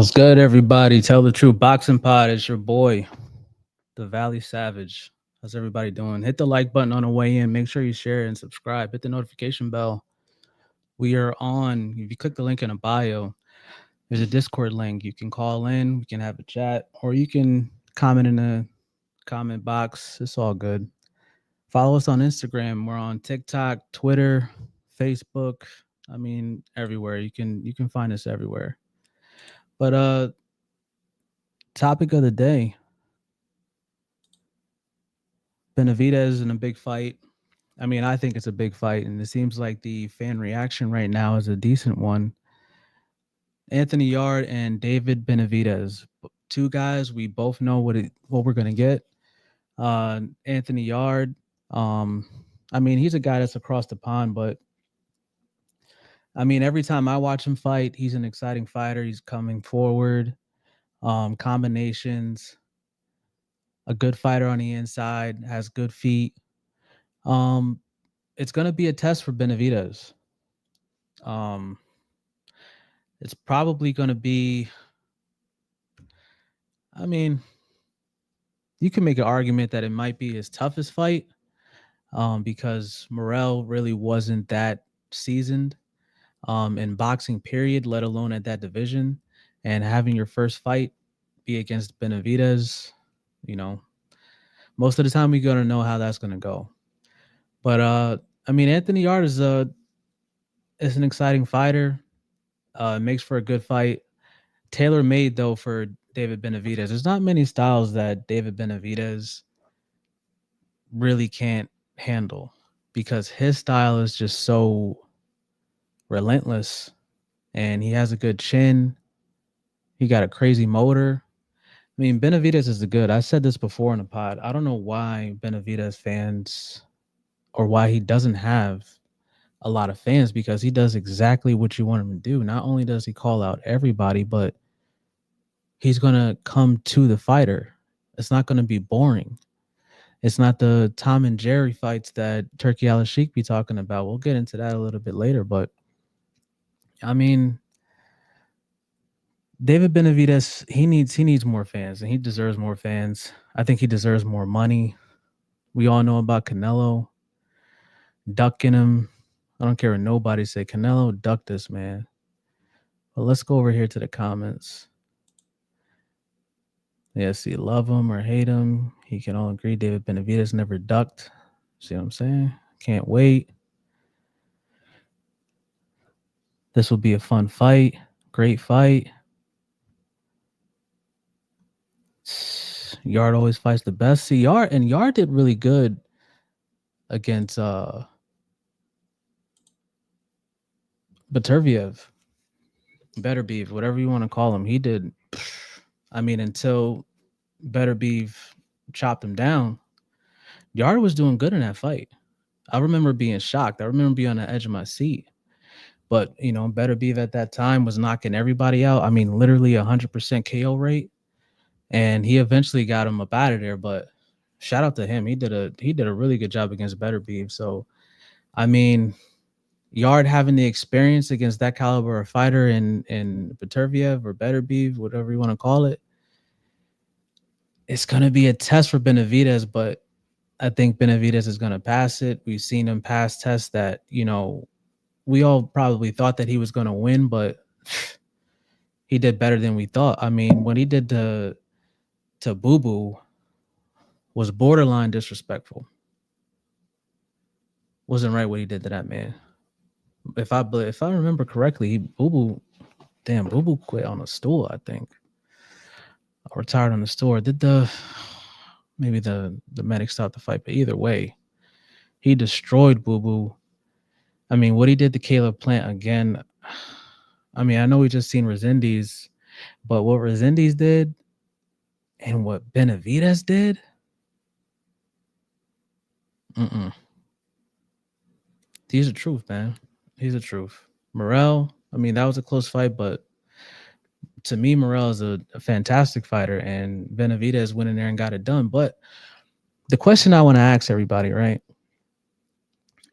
What's good, everybody? Tell the truth. Boxing Pod. It's your boy, the Valley Savage. How's everybody doing? Hit the like button on the way in. Make sure you share and subscribe. Hit the notification bell. We are on. If you click the link in the bio, there's a Discord link. You can call in. We can have a chat, or you can comment in the comment box. It's all good. Follow us on Instagram. We're on TikTok, Twitter, Facebook. I mean, everywhere. You can find us everywhere. But topic of the day. Benavidez in a big fight. I mean, I think it's a big fight, and it seems like the fan reaction right now is a decent one. Anthony Yarde and David Benavidez, two guys we both know what we're gonna get. Anthony Yarde, I mean, he's a guy that's across the pond, but I mean, every time I watch him fight, he's an exciting fighter. He's coming forward, combinations, a good fighter on the inside, has good feet. Um, it's gonna be a test for Benavidez. Um, it's probably gonna be. I mean, you can make an argument that it might be his toughest fight, because Morrell really wasn't that seasoned, in boxing. Period. Let alone at that division, and having your first fight be against Benavidez, you know, most of the time we're gonna know how that's gonna go. But I mean, Anthony Yarde is an exciting fighter. Makes for a good fight. Tailor made though for David Benavidez. There's not many styles that David Benavidez really can't handle because his style is just so relentless, and he has a good chin. He got a crazy motor. I mean, Benavidez is good. I said this before in the pod. I don't know why Benavidez fans, or why he doesn't have a lot of fans, because he does exactly what you want him to do. Not only does he call out everybody, but he's going to come to the fighter. It's not going to be boring. It's not the Tom and Jerry fights that Turkey Al-Sheikh be talking about. We'll get into that a little bit later, but I mean, David Benavidez, he needs more fans, and he deserves more fans. I think he deserves more money. We all know about Canelo ducking him. I don't care what nobody say. Canelo ducked this man. But let's go over here to the comments. Yes, you love him or hate him. He can all agree David Benavidez never ducked. See what I'm saying? Can't wait. This will be a fun fight. Great fight. Yarde always fights the best. See, Yarde did really good against Beterbiev. Beterbiev, whatever you want to call him. He did. I mean, until Beterbiev chopped him down, Yarde was doing good in that fight. I remember being shocked. I remember being on the edge of my seat. But, you know, Beterbiev at that time was knocking everybody out. I mean, literally 100% KO rate. And he eventually got him up out of there. But shout out to him. He did a really good job against Beterbiev. So, I mean, Yarde having the experience against that caliber of fighter in Beterbiev or Beterbiev, whatever you want to call it, it's going to be a test for Benavidez, but I think Benavidez is going to pass it. We've seen him pass tests that, you know, we all probably thought that he was going to win, but he did better than we thought. I mean, what he did to Boo Boo was borderline disrespectful. Wasn't right what he did to that man. If I remember correctly, Boo Boo quit on a stool, I think. Or retired on the stool. Maybe the medic stopped the fight, but either way, he destroyed Boo Boo. I mean, what he did to Caleb Plant again. I mean, I know we just seen Resendiz, but what Resendiz did and what Benavidez did, he's the truth, man. He's the truth. Morrell, I mean, that was a close fight, but to me, Morrell is a fantastic fighter, and Benavidez went in there and got it done. But the question I want to ask everybody, right,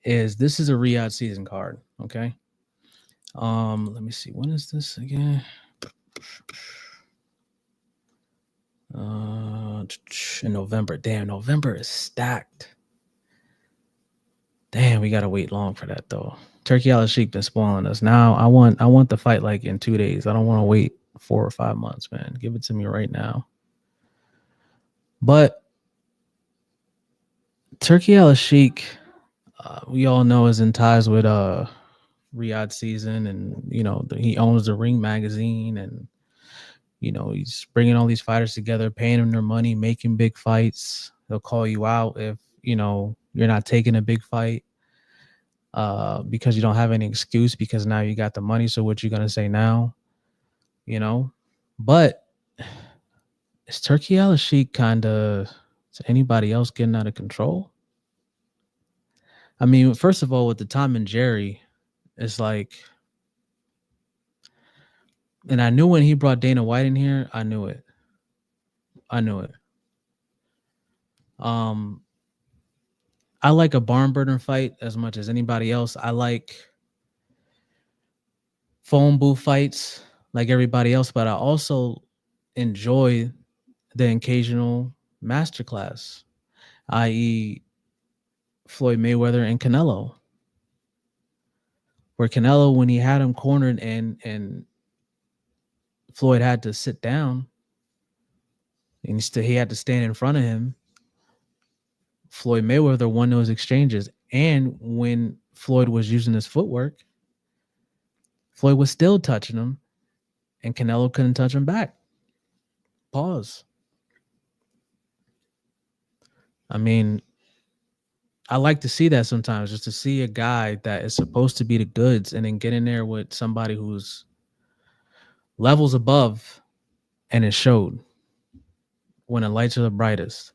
is this is a Riyadh season card, okay? Let me see. When is this again? In November. Damn, November is stacked. Damn, we gotta wait long for that though. Turkey Al Sheik been spoiling us. Now I want the fight like in 2 days. I don't want to wait 4 or 5 months, man. Give it to me right now. But Turkey Al Sheik, we all know, is in ties with Riyadh Season, and he owns the Ring magazine, and he's bringing all these fighters together, paying them their money, making big fights. They'll call you out if you're not taking a big fight because you don't have any excuse, because now you got the money. So what you gonna say now? But is Turkey Al Sheik kind of, is anybody else getting out of control? I mean, first of all, with the Tom and Jerry, it's like, and I knew when he brought Dana White in here, I knew it. I like a barn burner fight as much as anybody else. I like phone booth fights like everybody else, but I also enjoy the occasional masterclass, i.e., Floyd Mayweather and Canelo, where Canelo, when he had him cornered and Floyd had to sit down and he had to stand in front of him, Floyd Mayweather won those exchanges. And when Floyd was using his footwork, Floyd was still touching him, and Canelo couldn't touch him back. Pause. I mean, I like to see that sometimes, just to see a guy that is supposed to be the goods and then get in there with somebody who's levels above, and it showed when the lights are the brightest.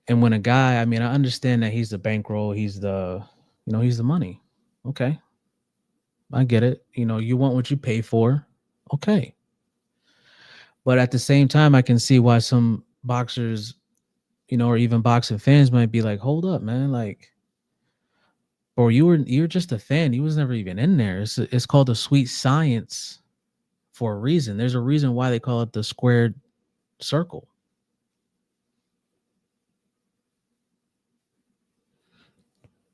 And when a guy, I mean, I understand that he's the bankroll, he's the money. Okay. I get it. You want what you pay for. Okay. But at the same time, I can see why some boxers, or even boxing fans might be like, hold up, man. Like, or you're just a fan. You was never even in there. It's called the sweet science for a reason. There's a reason why they call it the squared circle.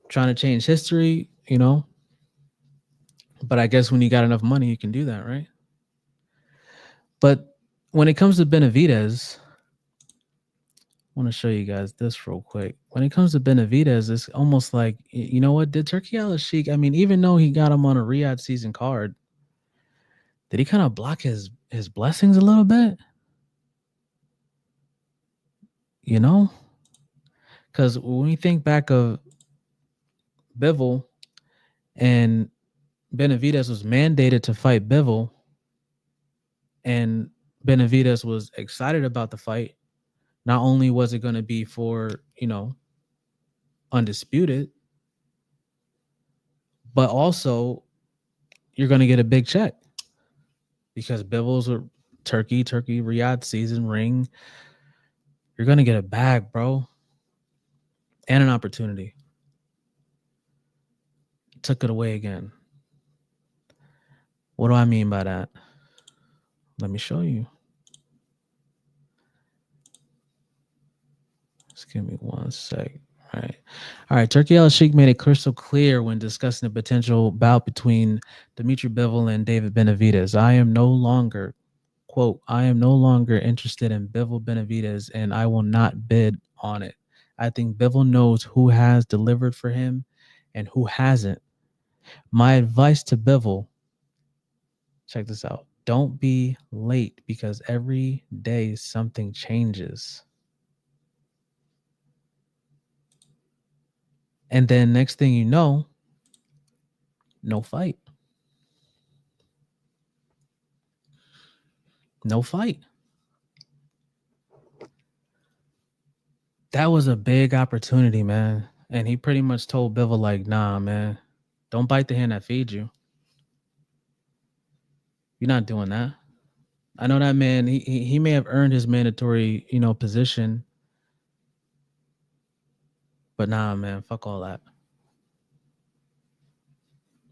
Trying to change history, but I guess when you got enough money, you can do that, right? But when it comes to Benavidez, I want to show you guys this real quick. When it comes to Benavidez, it's almost like, you know what? Did Turkey Al Sheik, I mean, even though he got him on a Riyadh season card, did he kind of block his blessings a little bit? Because when we think back of Bivol, and Benavidez was mandated to fight Bivol, and Benavidez was excited about the fight. Not only was it going to be for, undisputed, but also you're going to get a big check because Bivol's a Turkey Riyadh season ring. You're going to get a bag, bro, and an opportunity. Took it away again. What do I mean by that? Let me show you. Just give me one sec. All right. Turkey Al Sheik made it crystal clear when discussing the potential bout between Dimitri Bivol and David Benavidez. I am no longer interested in Bivol Benavidez, and I will not bid on it. I think Bivol knows who has delivered for him and who hasn't. My advice to Bivol, check this out. Don't be late, because every day something changes. And then next thing you know, no fight. No fight. That was a big opportunity, man. And he pretty much told Bivol, like, nah, man, don't bite the hand that feeds you. You're not doing that. I know that man, he may have earned his mandatory, position. But nah, man, fuck all that.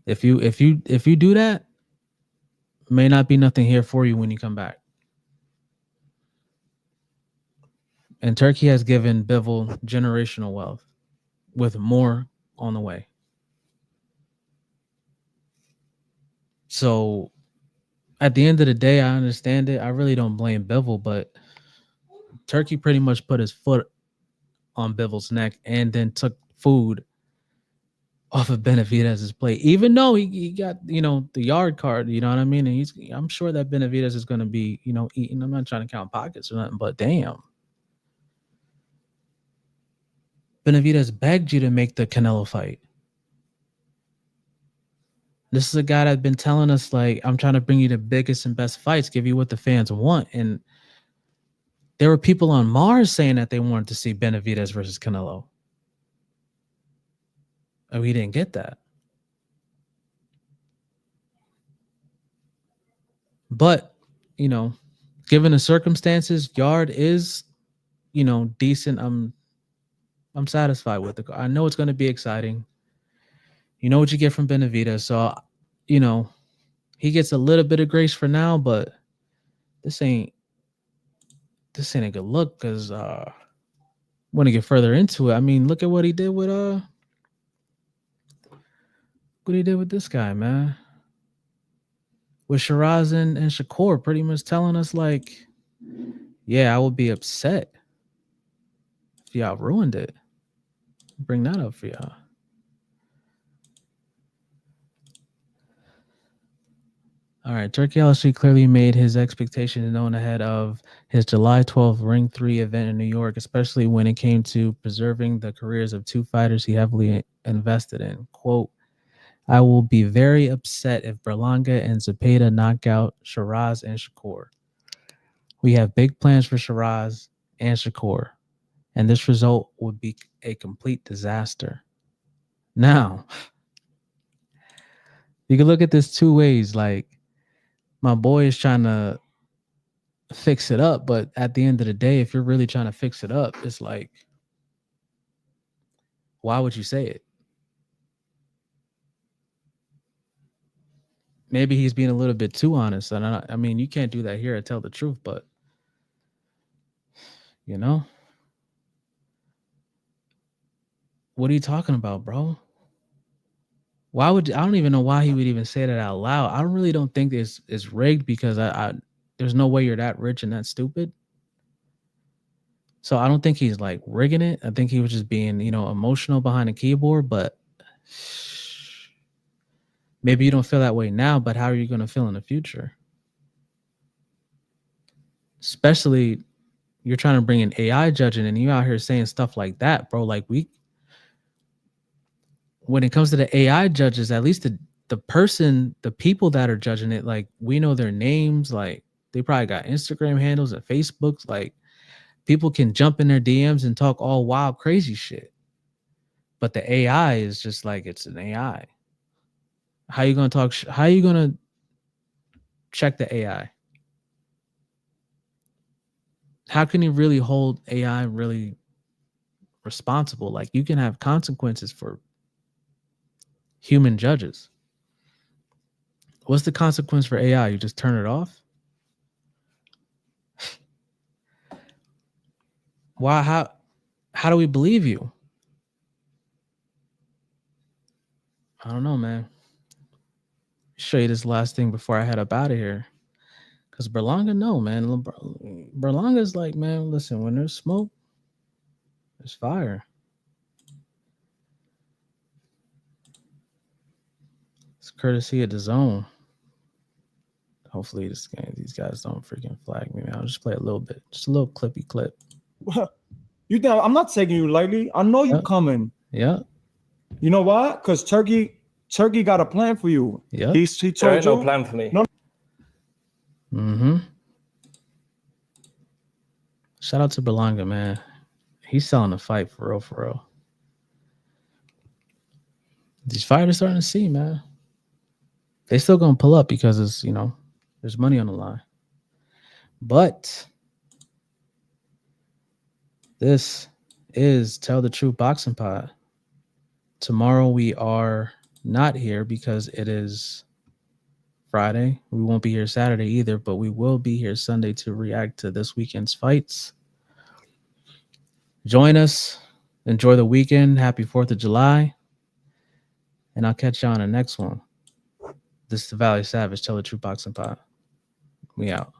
If you do that, may not be nothing here for you when you come back. And Turkey has given Bivol generational wealth with more on the way. So at the end of the day, I understand it. I really don't blame Bivol, but Turkey pretty much put his foot on Bivol's neck and then took food off of Benavidez's plate, even though he got, the yard card, you know what I mean? And I'm sure that Benavidez is going to be, eating. I'm not trying to count pockets or nothing, but damn. Benavidez begged you to make the Canelo fight. This is a guy that's been telling us, like, I'm trying to bring you the biggest and best fights, give you what the fans want. And there were people on Mars saying that they wanted to see Benavidez versus Canelo. And we didn't get that. But, given the circumstances, Yarde is, decent. I'm satisfied with it. I know it's going to be exciting. You know what you get from Benavidez. So, he gets a little bit of grace for now, but this ain't a good look because want to get further into it. I mean, look at what he did with this guy, man. With Shiraz and Shakur pretty much telling us, like, yeah, I would be upset if y'all ruined it. Bring that up for y'all. All right, Turkey LSG clearly made his expectations known ahead of his July 12th Ring 3 event in New York, especially when it came to preserving the careers of two fighters he heavily invested in. Quote, I will be very upset if Berlanga and Zepeda knock out Shiraz and Shakur. We have big plans for Shiraz and Shakur, and this result would be a complete disaster. Now, you can look at this two ways. Like, my boy is trying to fix it up, but at the end of the day, if you're really trying to fix it up, it's like, why would you say it? Maybe he's being a little bit too honest. And I mean, you can't do that here and tell the truth, but what are you talking about, bro? I don't even know why he would even say that out loud. I really don't think it's rigged because there's no way you're that rich and that stupid. So I don't think he's like rigging it. I think he was just being, emotional behind the keyboard, but maybe you don't feel that way now, but how are you going to feel in the future? Especially you're trying to bring in AI judging and you out here saying stuff like that, bro. Like when it comes to the AI judges, at least the people that are judging it, like we know their names, like they probably got Instagram handles and Facebooks. Like people can jump in their DMs and talk all wild, crazy shit. But the AI is just like, it's an AI. How you going to talk? How you going to check the AI? How can you really hold AI really responsible? Like you can have consequences for human judges. What's the consequence for AI? You just turn it off? Why? How do we believe you? I don't know, man. Show you this last thing before I head up out of here. Because Berlanga, no, man. Berlanga's like, man, listen, when there's smoke, there's fire. It's courtesy of the zone. Hopefully these guys don't freaking flag me, man. I'll just play a little bit. Just a little clippy clip. You think I'm not taking you lightly. I know you're coming. Yeah. You know why? Because Turkey got a plan for you. Yeah. He told you. No plan for me. No. Mm-hmm. Shout out to Berlanga, man. He's selling the fight for real, for real. These fighters starting to see, man. They still gonna pull up because it's, there's money on the line. But this is Tell the Truth Boxing Pod. Tomorrow we are not here because it is Friday. We won't be here Saturday either, but we will be here Sunday to react to this weekend's fights. Join us. Enjoy the weekend. Happy 4th of July. And I'll catch you on the next one. This is the Valley Savage. Tell the True Boxing Pod. We out.